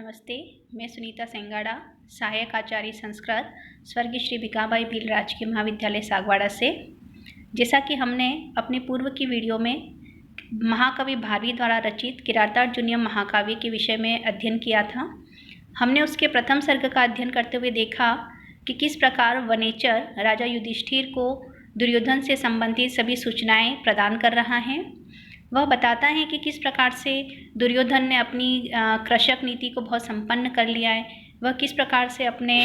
नमस्ते, मैं सुनीता सेंगाड़ा, सहायक आचार्य संस्कृत स्वर्गीय श्री भिकाबाई भील राजकीय महाविद्यालय सागवाड़ा से। जैसा कि हमने अपने पूर्व की वीडियो में महाकवि भारवी द्वारा रचित किरातार्जुनीयम महाकाव्य के विषय में अध्ययन किया था, हमने उसके प्रथम सर्ग का अध्ययन करते हुए देखा कि किस प्रकार वनेचर राजा युधिष्ठिर को दुर्योधन से संबंधित सभी सूचनाएं प्रदान कर रहा है। वह बताता है कि किस प्रकार से दुर्योधन ने अपनी कृषक नीति को बहुत संपन्न कर लिया है। वह किस प्रकार से अपने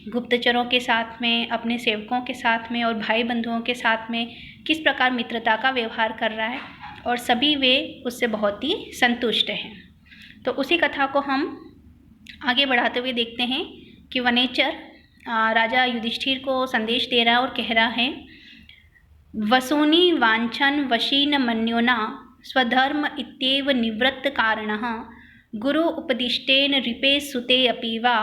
गुप्तचरों के साथ में, अपने सेवकों के साथ में और भाई बंधुओं के साथ में किस प्रकार मित्रता का व्यवहार कर रहा है और सभी वे उससे बहुत ही संतुष्ट हैं। तो उसी कथा को हम आगे बढ़ाते हुए देखते हैं कि वनेचर राजा युधिष्ठिर को संदेश दे रहा है और कह रहा है, वसूनि वांछन वशीन मन्योना स्वधर्म इत्येव निवृत्त कारणः गुरु उपदिष्टेन रिपे सुते अपि वा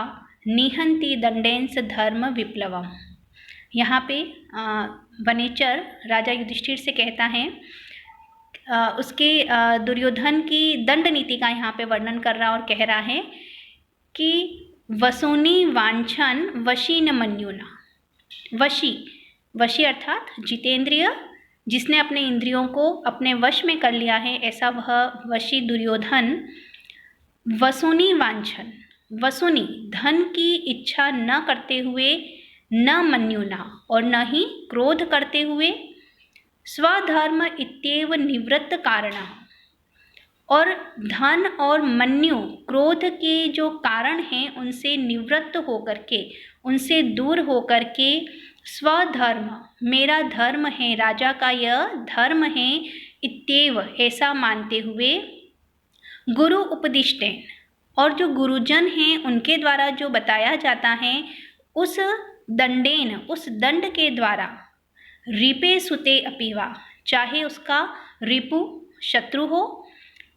निहन्ति दंडेन्स धर्म विप्लवम्। यहाँ पे वनेचर राजा युधिष्ठिर से कहता है, उसके दुर्योधन की दंड नीति का यहाँ पे वर्णन कर रहा और कह रहा है कि वसूनि वांछन वशी न मन्युना। वशी अर्थात जितेंद्रिय, जिसने अपने इंद्रियों को अपने वश में कर लिया है, ऐसा वह वशी दुर्योधन वसूनि वांछन, वसूनि धन की इच्छा न करते हुए, न मन्युना और न ही क्रोध करते हुए, स्वधर्म इत्येव निवृत्त कारण और धन और मन्यु क्रोध के जो कारण हैं उनसे निवृत्त होकर के, उनसे दूर होकर के, स्वधर्म मेरा धर्म है, राजा का यह धर्म है, इत्येव ऐसा मानते हुए, गुरु उपदिष्टेन और जो गुरुजन हैं उनके द्वारा जो बताया जाता है उस दंडेन, उस दंड के द्वारा, रिपे सुते अपिवा, चाहे उसका रिपु शत्रु हो,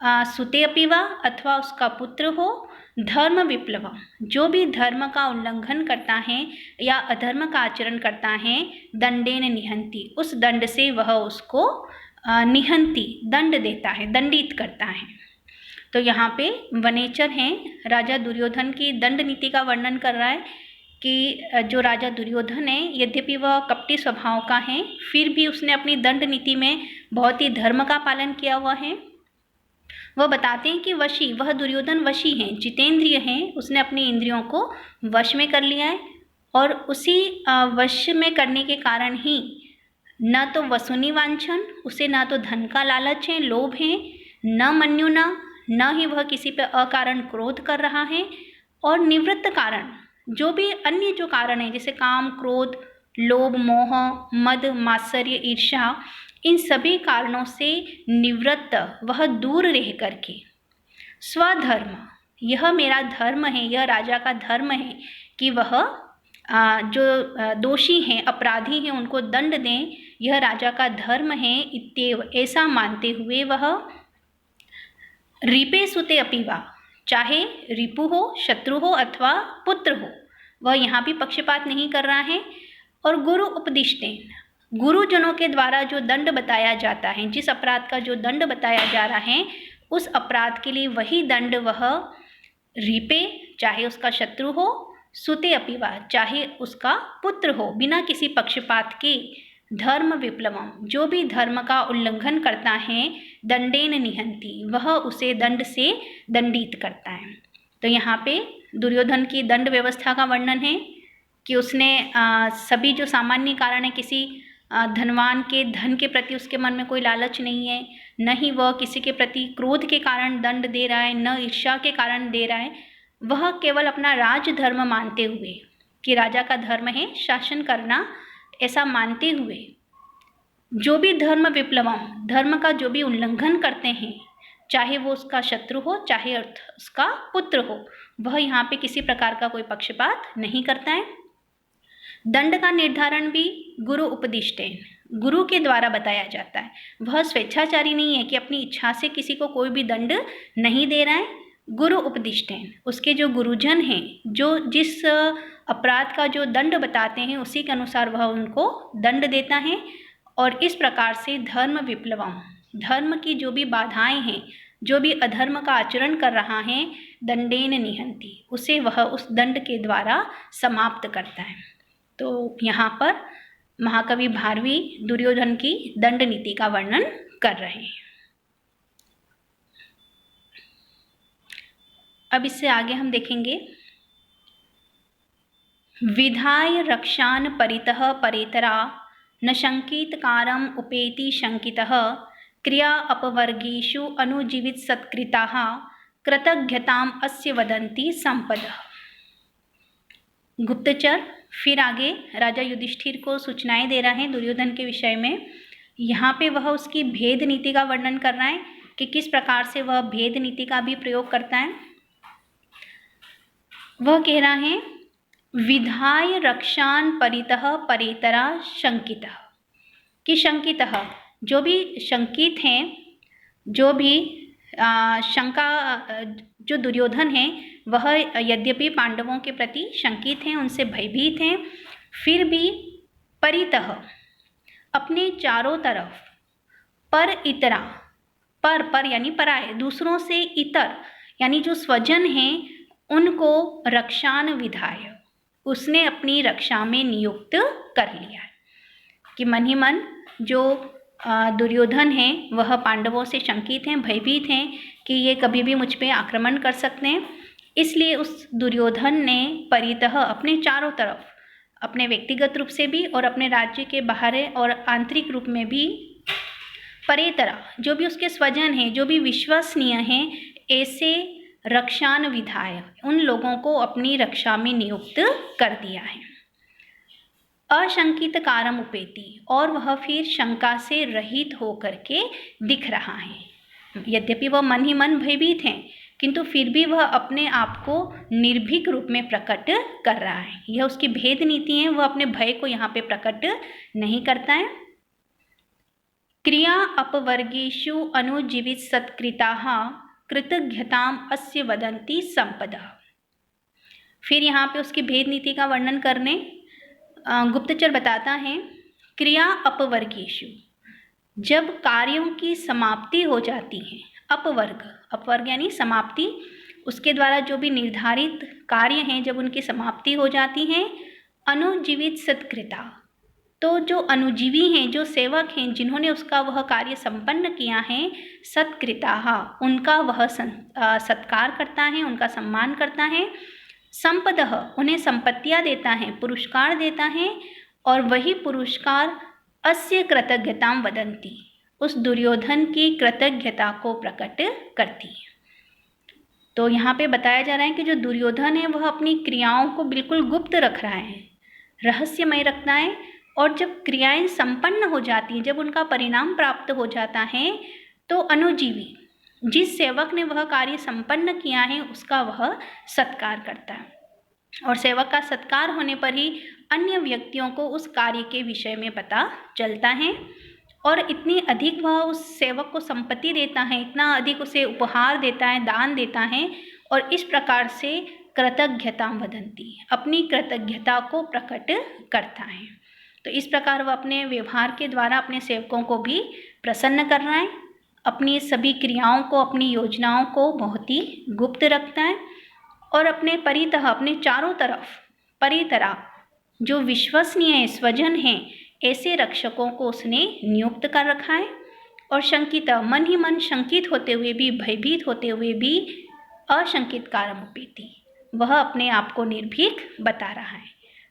सुते अपिवा अथवा उसका पुत्र हो, धर्म विप्लव जो भी धर्म का उल्लंघन करता है या अधर्म का आचरण करता है, दंडेन निहंति उस दंड से वह उसको निहंति दंड देता है, दंडित करता है। तो यहाँ पे वनेचर हैं राजा दुर्योधन की दंड नीति का वर्णन कर रहा है कि जो राजा दुर्योधन है, यद्यपि वह कपटी स्वभाव का है, फिर भी उसने अपनी दंड नीति में बहुत ही धर्म का पालन किया हुआ है। वह बताते हैं कि वशी, वह दुर्योधन वशी हैं, जितेंद्रिय हैं, उसने अपनी इंद्रियों को वश में कर लिया है और उसी वश में करने के कारण ही न तो वसूनि वांछन, उसे न तो धन का लालच है, लोभ है, न मन्युना, न ही वह किसी पर अकारण क्रोध कर रहा है, और निवृत्त कारण जो भी अन्य जो कारण है जैसे काम, क्रोध, लोभ, मोह, मद, मात्सर्य, ईर्ष्या, इन सभी कारणों से निवृत्त वह दूर रह करके स्वधर्म, यह मेरा धर्म है, यह राजा का धर्म है कि वह जो दोषी हैं, अपराधी हैं, उनको दंड दें, यह राजा का धर्म है, इत्येव ऐसा मानते हुए वह रिपे सुते अपिवा, चाहे रिपु हो, शत्रु हो अथवा पुत्र हो, वह यहाँ भी पक्षपात नहीं कर रहा है। और गुरु उपदिष्टेन, गुरुजनों के द्वारा जो दंड बताया जाता है, जिस अपराध का जो दंड बताया जा रहा है, उस अपराध के लिए वही दंड वह रिपे, चाहे उसका शत्रु हो, सुते अपिवा, चाहे उसका पुत्र हो, बिना किसी पक्षपात के, धर्म विप्लवम जो भी धर्म का उल्लंघन करता है, दंडेन निहंति वह उसे दंड से दंडित करता है। तो यहाँ पे दुर्योधन की दंड व्यवस्था का वर्णन है कि उसने सभी जो सामान्य कारण है, किसी धनवान के धन के प्रति उसके मन में कोई लालच नहीं है, न ही वह किसी के प्रति क्रोध के कारण दंड दे रहा है, न ईर्ष्या के कारण दे रहा है, वह केवल अपना राजधर्म मानते हुए कि राजा का धर्म है शासन करना, ऐसा मानते हुए जो भी धर्म विप्लवम, धर्म का जो भी उल्लंघन करते हैं, चाहे वो उसका शत्रु हो, चाहे उसका पुत्र हो, वह यहाँ पे किसी प्रकार का कोई पक्षपात नहीं करता है। दंड का निर्धारण भी गुरु उपदिष्टेन, गुरु के द्वारा बताया जाता है। वह स्वेच्छाचारी नहीं है कि अपनी इच्छा से किसी को कोई भी दंड नहीं दे रहा है। गुरु उपदिष्टेन, उसके जो गुरुजन हैं, जो जिस अपराध का जो दंड बताते हैं उसी के अनुसार वह उनको दंड देता है। और इस प्रकार से धर्म विप्लवम, धर्म की जो भी बाधाएं हैं, जो भी अधर्म का आचरण कर रहा है दंडेन निहंति, उसे वह उस दंड के द्वारा समाप्त करता है। तो यहाँ पर महाकवि भारवी दुर्योधन की दंड नीति का वर्णन कर रहे हैं। अब इससे आगे हम देखेंगे, विधाय रक्षान परितः परेतरा न शंकितकारम उपेति शंकितः क्रिया अपवर्गेषु अनुजीवित सत्कृताः कृतज्ञताम अस्य वदन्ति संपदः। गुप्तचर फिर आगे राजा युधिष्ठिर को सूचनाएं दे रहा है दुर्योधन के विषय में। यहाँ पे वह उसकी भेद नीति का वर्णन कर रहा है कि किस प्रकार से वह भेद नीति का भी प्रयोग करता है। वह कह रहा है, विधाय रक्षान परितः परेतरा शंकितः, कि शंकितः जो भी शंकित हैं, जो भी शंका, जो दुर्योधन है वह यद्यपि पांडवों के प्रति शंकित हैं, उनसे भयभीत हैं, फिर भी परितः अपने चारों तरफ पर इतरा, पर यानी पराये, दूसरों से इतर यानी जो स्वजन हैं उनको रक्षान विधाय, उसने अपनी रक्षा में नियुक्त कर लिया है। कि मन ही मन जो दुर्योधन है वह पांडवों से शंकित हैं, भयभीत हैं कि ये कभी भी मुझ पे आक्रमण कर सकते हैं, इसलिए उस दुर्योधन ने परितः अपने चारों तरफ, अपने व्यक्तिगत रूप से भी और अपने राज्य के बाहर और आंतरिक रूप में भी, परेतरा जो भी उसके स्वजन हैं, जो भी विश्वसनीय हैं, ऐसे रक्षान विधाय, उन लोगों को अपनी रक्षा में नियुक्त कर दिया है। अशंकित कारम उपेति, और वह फिर शंका से रहित होकर के दिख रहा है। यद्यपि वह मन ही मन भयभीत हैं, किंतु फिर भी वह अपने आप को निर्भीक रूप में प्रकट कर रहा है। यह उसकी भेद नीति है, वह अपने भय को यहाँ पे प्रकट नहीं करता है। क्रिया अपवर्गेषु अनुजीवित सत्कृताः कृतज्ञताम अस्य वदन्ति संपदा। फिर यहाँ पे उसकी भेद नीति का वर्णन करने गुप्तचर बताता है, क्रिया अपवर्गेषु, जब कार्यों की समाप्ति हो जाती है, अपवर्ग यानी समाप्ति, उसके द्वारा जो भी निर्धारित कार्य हैं जब उनकी समाप्ति हो जाती है, अनुजीवित सत्कृता, तो जो अनुजीवी हैं, जो सेवक हैं, जिन्होंने उसका वह कार्य संपन्न किया है, सत्कृताः, उनका वह सत्कार करता है, उनका सम्मान करता है। संपदः, उन्हें संपत्तियाँ देता है, पुरस्कार देता है, और वही पुरस्कार अस्य कृतज्ञतां वदन्ति, उस दुर्योधन की कृतज्ञता को प्रकट करती है। तो यहाँ पे बताया जा रहा है कि जो दुर्योधन है वह अपनी क्रियाओं को बिल्कुल गुप्त रख रहा है, रहस्यमय रखता है, और जब क्रियाएं संपन्न हो जाती हैं, जब उनका परिणाम प्राप्त हो जाता है, तो अनुजीवी, जिस सेवक ने वह कार्य संपन्न किया है उसका वह सत्कार करता है, और सेवक का सत्कार होने पर ही अन्य व्यक्तियों को उस कार्य के विषय में पता चलता है, और इतनी अधिक वह उस सेवक को संपत्ति देता है, इतना अधिक उसे उपहार देता है, दान देता है, और इस प्रकार से कृतज्ञता वदन्ति, अपनी कृतज्ञता को प्रकट करता है। तो इस प्रकार वह अपने व्यवहार के द्वारा अपने सेवकों को भी प्रसन्न कर रहा है, अपनी सभी क्रियाओं को, अपनी योजनाओं को बहुत ही गुप्त रखता है, और अपने परितः, अपने चारों तरफ परितरा, जो विश्वसनीय स्वजन हैं, ऐसे रक्षकों को उसने नियुक्त कर रखा है। और शंकित, मन ही मन शंकित होते हुए भी, भयभीत होते हुए भी, अशंकित कारम उपेति, वह अपने आप को निर्भीक बता रहा है।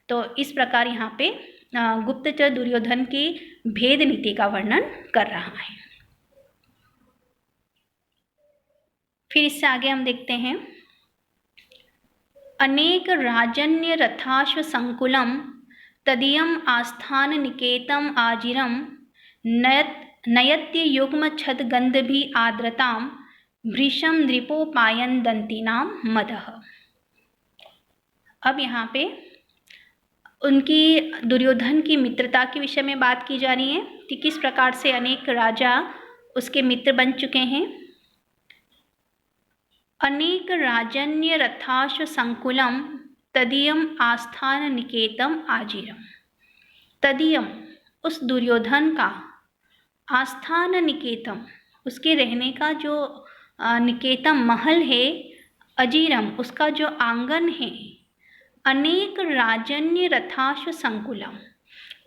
तो इस प्रकार यहाँ पे गुप्तचर दुर्योधन की भेद नीति का वर्णन कर रहा है। फिर इससे आगे हम देखते हैं, अनेक राजन्य रथाश्व संकुलम तदीयम आस्थान निकेतम आजिरम नयत्य युग्म छद गंध भी आद्रताम भृशम नृपोपायन दंतीनाम मदः। अब यहाँ पे उनकी, दुर्योधन की मित्रता के विषय में बात की जा रही है कि किस प्रकार से अनेक राजा उसके मित्र बन चुके हैं। अनेक राजन्य रथाश्व संकुलम तदीयम आस्थान निकेतम आजिरम। तदीयम, उस दुर्योधन का, आस्थान निकेतम, उसके रहने का जो निकेतम महल है, अजीरम उसका जो आंगन है, अनेक राजन्य रथाश्व संकुलम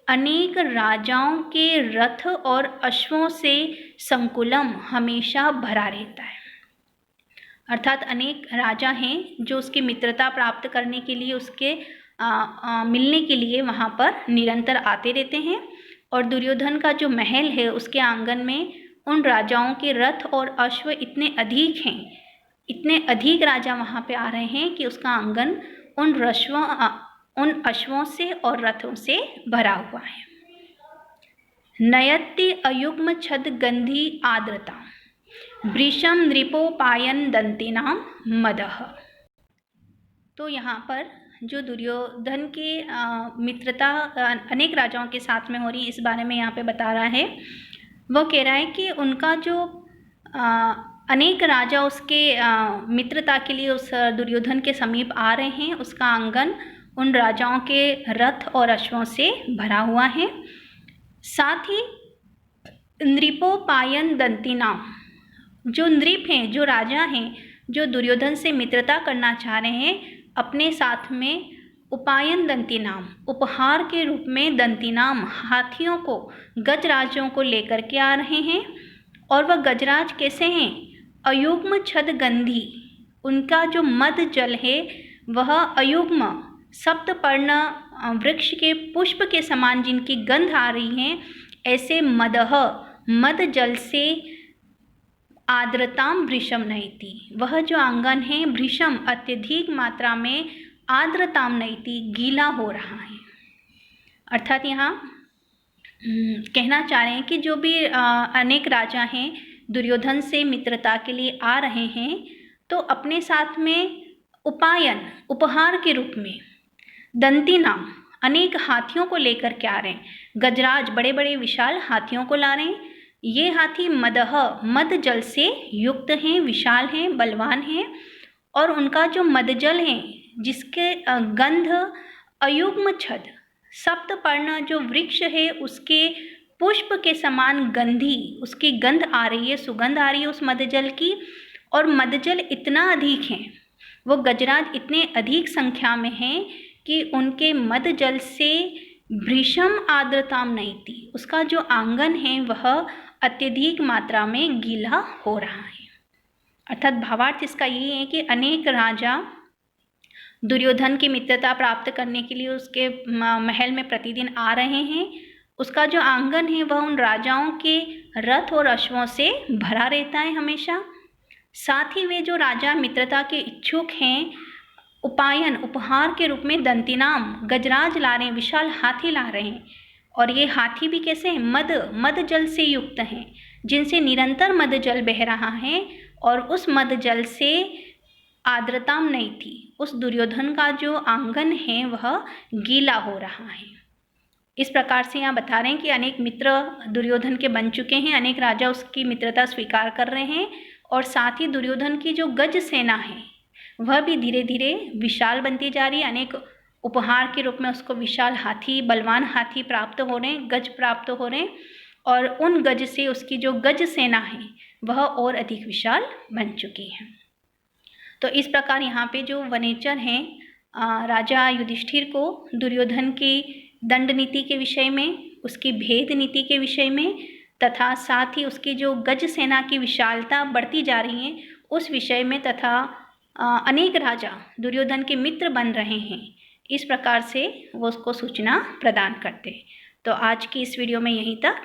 अनेक राजाओं के रथ और अश्वों से संकुलम हमेशा भरा रहता है। अर्थात अनेक राजा हैं जो उसकी मित्रता प्राप्त करने के लिए उसके मिलने के लिए वहाँ पर निरंतर आते रहते हैं। और दुर्योधन का जो महल है उसके आंगन में उन राजाओं के रथ और अश्व इतने अधिक हैं, इतने अधिक राजा वहाँ पे आ रहे हैं कि उसका आंगन उन अश्वों से और रथों से भरा हुआ है। नयति अयुग्म छद गंधी आर्द्रता वृषम नृपोपायन दंतिनाम मदः। तो यहाँ पर जो दुर्योधन की मित्रता अनेक राजाओं के साथ में हो रही है, इस बारे में यहाँ पे बता रहा है। वो कह रहा है कि उनका जो अनेक राजा उसके मित्रता के लिए उस दुर्योधन के समीप आ रहे हैं, उसका आंगन उन राजाओं के रथ और अश्वों से भरा हुआ है। साथ ही नृपोपायन दंतिनाम, जो नृप हैं, जो राजा हैं, जो दुर्योधन से मित्रता करना चाह रहे हैं, अपने साथ में उपायन दंतिनाम उपहार के रूप में दंतिनाम हाथियों को, गजराजों को लेकर के आ रहे हैं। और वह गजराज कैसे हैं? अयुग्म छद गंधी, उनका जो मद जल है वह अयुग्म सप्तपर्ण वृक्ष के पुष्प के समान जिनकी गंध आ रही है, ऐसे मद जल से आर्द्रताम वृषम नयति, वह जो आंगन है वृषम अत्यधिक मात्रा में आर्द्रताम नयति गीला हो रहा है। अर्थात यहाँ कहना चाह रहे हैं कि जो भी अनेक राजा हैं दुर्योधन से मित्रता के लिए आ रहे हैं, तो अपने साथ में उपायन उपहार के रूप में दंतिनाम अनेक हाथियों को लेकर के आ रहे हैं। गजराज बड़े बड़े विशाल हाथियों को ला रहे हैं। ये हाथी मद जल से युक्त हैं, विशाल हैं, बलवान हैं। और उनका जो मदजल है जिसके गंध अयुग्म छद सप्तपर्ण जो वृक्ष है उसके पुष्प के समान गंधी, उसकी गंध आ रही है, सुगंध आ रही है उस मदजल की। और मदजल इतना अधिक है, वो गजराज इतने अधिक संख्या में हैं कि उनके मदजल से भृशम आर्द्रताम नयति, उसका जो आंगन है वह अत्यधिक मात्रा में गीला हो रहा है। अर्थात भावार्थ इसका ये है कि अनेक राजा दुर्योधन की मित्रता प्राप्त करने के लिए उसके महल में प्रतिदिन आ रहे हैं। उसका जो आंगन है वह उन राजाओं के रथ और अश्वों से भरा रहता है हमेशा। साथ ही वे जो राजा मित्रता के इच्छुक हैं, उपायन उपहार के रूप में दंतिनाम गजराज ला रहे हैं, विशाल हाथी ला रहे हैं। और ये हाथी भी कैसे हैं? मद जल से युक्त हैं, जिनसे निरंतर मद जल बह रहा है। और उस मद जल से आर्द्रताम नहीं थी, उस दुर्योधन का जो आंगन है वह गीला हो रहा है। इस प्रकार से यहाँ बता रहे हैं कि अनेक मित्र दुर्योधन के बन चुके हैं, अनेक राजा उसकी मित्रता स्वीकार कर रहे हैं। और साथ ही दुर्योधन की जो गज सेना है वह भी धीरे धीरे विशाल बनती जा रही है। अनेक उपहार के रूप में उसको विशाल हाथी, बलवान हाथी प्राप्त हो रहे हैं, गज प्राप्त हो रहे हैं। और उन गज से उसकी जो गज सेना है वह और अधिक विशाल बन चुकी है। तो इस प्रकार यहाँ पे जो वनेचर हैं राजा युधिष्ठिर को दुर्योधन की दंड नीति के विषय में, उसकी भेद नीति के विषय में, तथा साथ ही उसकी जो गज सेना की विशालता बढ़ती जा रही है उस विषय में, तथा अनेक राजा दुर्योधन के मित्र बन रहे हैं, इस प्रकार से वो उसको सूचना प्रदान करते हैं। तो आज की इस वीडियो में यहीं तक।